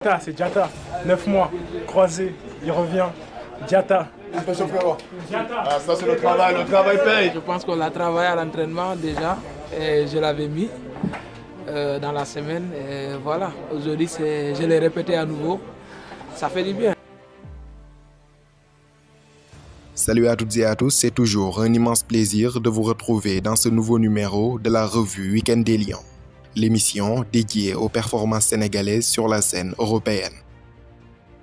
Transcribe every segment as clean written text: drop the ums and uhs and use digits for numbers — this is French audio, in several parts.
C'est Diatta, 9 mois, croisé, il revient. Diatta. Attention frérot. Ah, ça c'est le travail paye. Je pense qu'on l'a travaillé à l'entraînement déjà et je l'avais mis dans la semaine et voilà, aujourd'hui je l'ai répété à nouveau, ça fait du bien. Salut à toutes et à tous, c'est toujours un immense plaisir de vous retrouver dans ce nouveau numéro de la revue Week-end des Lions, l'émission dédiée aux performances sénégalaises sur la scène européenne.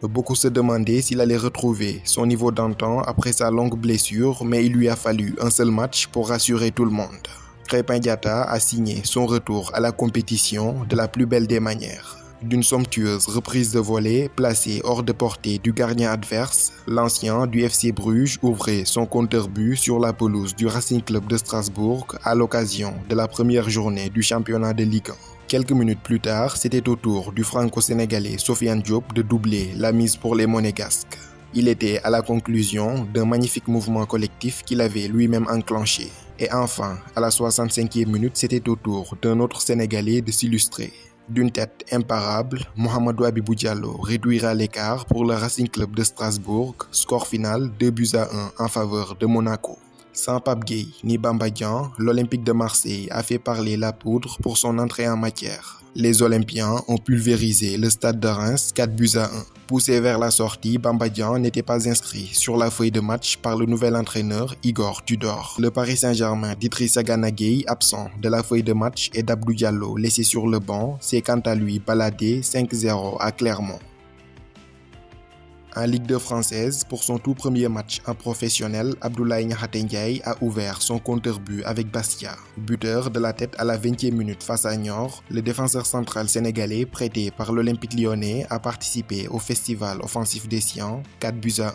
Beaucoup se demandaient s'il allait retrouver son niveau d'antan après sa longue blessure, mais il lui a fallu un seul match pour rassurer tout le monde. Krépin Diatta a signé son retour à la compétition de la plus belle des manières. D'une somptueuse reprise de volée placée hors de portée du gardien adverse, l'ancien du FC Bruges ouvrait son compteur-but sur la pelouse du Racing Club de Strasbourg à l'occasion de la première journée du championnat de Ligue 1. Quelques minutes plus tard, c'était au tour du franco-sénégalais Sofiane Diop de doubler la mise pour les Monégasques. Il était à la conclusion d'un magnifique mouvement collectif qu'il avait lui-même enclenché. Et enfin, à la 65e minute, c'était au tour d'un autre Sénégalais de s'illustrer. D'une tête imparable, Mohamedou Habibou Diallo réduira l'écart pour le Racing Club de Strasbourg, score final 2-1 en faveur de Monaco. Sans Pape Gueye ni Bamba Dieng, l'Olympique de Marseille a fait parler la poudre pour son entrée en matière. Les Olympiens ont pulvérisé le stade de Reims 4-1. Poussé vers la sortie, Bamba Dieng n'était pas inscrit sur la feuille de match par le nouvel entraîneur Igor Tudor. Le Paris Saint-Germain d'Idrissa Gana Gueye, absent de la feuille de match, et d'Abdou Diallo laissé sur le banc, s'est quant à lui baladé 5-0 à Clermont. En Ligue 2 française, pour son tout premier match en professionnel, Abdoulaye Niakhaté Ndiaye a ouvert son compteur-but avec Bastia. Buteur de la tête à la 20e minute face à Niort, le défenseur central sénégalais prêté par l'Olympique lyonnais a participé au festival offensif des Siens 4-1.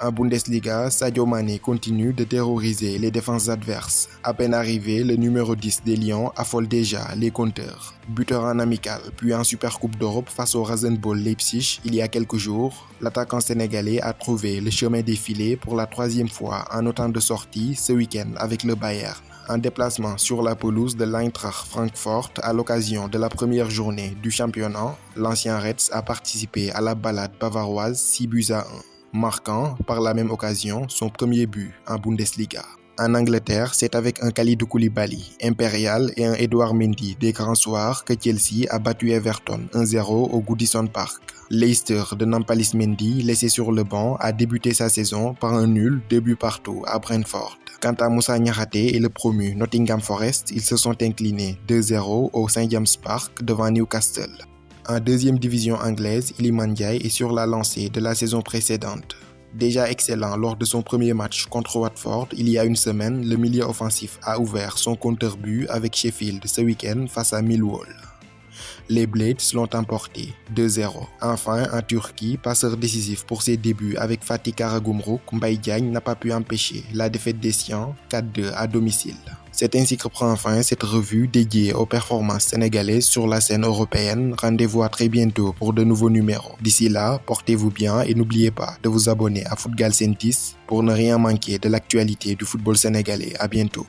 En Bundesliga, Sadio Mané continue de terroriser les défenses adverses. À peine arrivé, le numéro 10 des Lions affole déjà les compteurs. Buteur en amical, puis en Supercoupe d'Europe face au Rasenball Leipzig il y a quelques jours, l'attaquant sénégalais a trouvé le chemin des filets pour la 3e fois en autant de sorties ce week-end avec le Bayern. En déplacement sur la pelouse de l'Eintracht Francfort à l'occasion de la première journée du championnat, l'ancien Reds a participé à la balade bavaroise 6-1. Marquant par la même occasion son premier but en Bundesliga. En Angleterre, c'est avec un Kalidou Koulibaly, Impérial et un Edouard Mendy des grands soirs que Chelsea a battu Everton 1-0 au Goodison Park. Leicester de Nampalys Mendy, laissé sur le banc, a débuté sa saison par un nul 2-2 à Brentford. Quant à Moussa Niakhaté et le promu Nottingham Forest, ils se sont inclinés 2-0 au St James Park devant Newcastle. En deuxième division anglaise, Iliman Ndiaye est sur la lancée de la saison précédente. Déjà excellent lors de son premier match contre Watford il y a une semaine, le milieu offensif a ouvert son compteur-but avec Sheffield ce week-end face à Millwall. Les Blades l'ont emporté 2-0. Enfin, en Turquie, passeur décisif pour ses débuts avec Fatih Karagümrük, Mbaye Diagne n'a pas pu empêcher la défaite des Siens 4-2 à domicile. C'est ainsi que prend fin cette revue dédiée aux performances sénégalaises sur la scène européenne. Rendez-vous à très bientôt pour de nouveaux numéros. D'ici là, portez-vous bien et n'oubliez pas de vous abonner à Footgal Sentis pour ne rien manquer de l'actualité du football sénégalais. À bientôt.